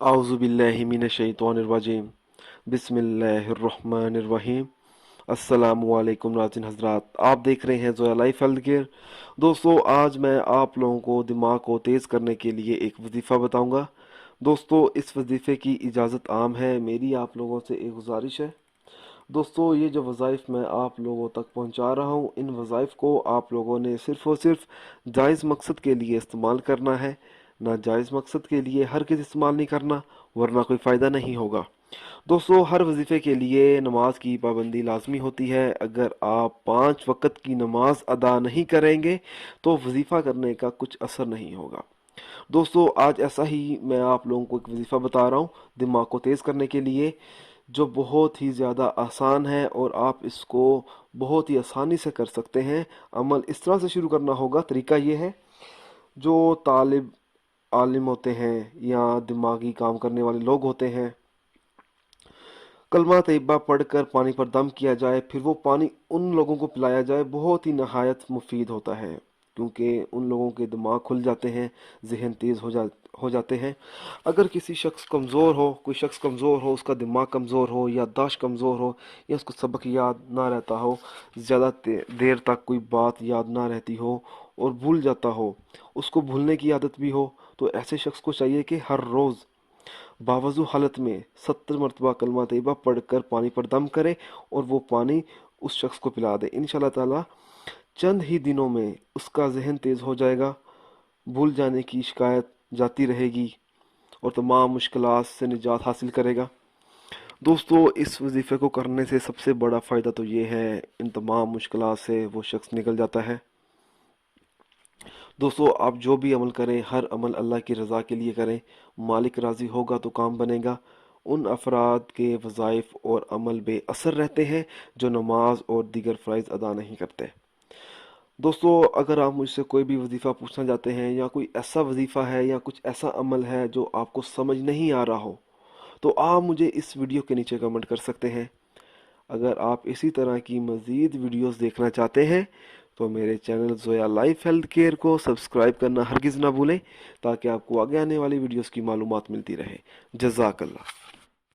आउज़ु बिल्लाहि मिनश्शैतानिर्रजीम बिस्मिल्लाहिर्रहमानिर्रहीम। अस्सलामु अलैकुम नाज़रीन हज़रात, आप देख रहे हैं ज़ोया लाइफ हेल्थ केयर। दोस्तों, आज मैं आप लोगों को दिमाग को तेज़ करने के लिए एक वजीफ़ा बताऊंगा। दोस्तों, इस वजीफ़े की इजाज़त आम है, मेरी आप लोगों से एक गुजारिश है। दोस्तों, ये जो वज़ाइफ मैं आप लोगों तक पहुंचा रहा हूं, इन वज़ाइफ को आप लोगों ने सिर्फ़ और सिर्फ जायज़ मकसद के लिए इस्तेमाल करना है, नाजायज़ मकसद के लिए हरगिज़ इस्तेमाल नहीं करना, वरना कोई फ़ायदा नहीं होगा। दोस्तों, हर वजीफ़े के लिए नमाज की पाबंदी लाजमी होती है। अगर आप 5 वक़्त की नमाज अदा नहीं करेंगे तो वजीफ़ा करने का कुछ असर नहीं होगा। दोस्तों, आज ऐसा ही मैं आप लोगों को एक वजीफ़ा बता रहा हूँ दिमाग को तेज़ करने के लिए, जो बहुत ही ज़्यादा आसान है और आप इसको बहुत ही आसानी से कर सकते हैं। अमल इस तरह से शुरू करना होगा। तरीका ये है, जो तालिब आलिम होते हैं या दिमागी काम करने वाले लोग होते हैं, कलमा तैयबा पढ़कर पानी पर दम किया जाए, फिर वो पानी उन लोगों को पिलाया जाए। बहुत ही नहायत मुफीद होता है, क्योंकि उन लोगों के दिमाग खुल जाते हैं, जहन तेज़ हो जाते हैं। अगर किसी शख्स कमज़ोर हो, कोई शख्स कमज़ोर हो, उसका दिमाग कमज़ोर हो, याददाश्त कमज़ोर हो, या उसको सबक याद ना रहता हो, ज़्यादा देर तक कोई बात याद ना रहती हो और भूल जाता हो, उसको भूलने की आदत भी हो, तो ऐसे शख्स को चाहिए कि हर रोज़ बावजू हालत में 70 मरतबा कलमा तैयबा पढ़कर पानी पर दम करे और वो पानी उस शख्स को पिला दे। इंशाल्लाह ताला चंद ही दिनों में उसका जहन तेज़ हो जाएगा, भूल जाने की शिकायत जाती रहेगी और तमाम मुश्किलात से निजात हासिल करेगा। दोस्तों, इस वजीफ़े को करने से सबसे बड़ा फ़ायदा तो ये है, इन तमाम मुश्किलात से वो शख्स निकल जाता है। दोस्तों, आप जो भी अमल करें, हर अमल अल्लाह की रज़ा के लिए करें। मालिक राज़ी होगा तो काम बनेगा। उन अफराद के वज़ाइफ और अमल बेअसर रहते हैं जो नमाज और दीगर फ़राइज़ अदा नहीं करते। दोस्तों, अगर आप मुझसे कोई भी वजीफ़ा पूछना चाहते हैं, या कोई ऐसा वजीफ़ा है या कुछ ऐसा अमल है जो आपको समझ नहीं आ रहा हो, तो आप मुझे इस वीडियो के नीचे कमेंट कर सकते हैं। अगर आप इसी तरह की मज़ीद वीडियोस देखना चाहते हैं तो मेरे channel Zoya life health care को सब्सक्राइब करना हरगिज़ ना भूलें, ताकि आपको आगे आने वाली वीडियोस की मालूमात मिलती रहे। जज़ाकल्लाह।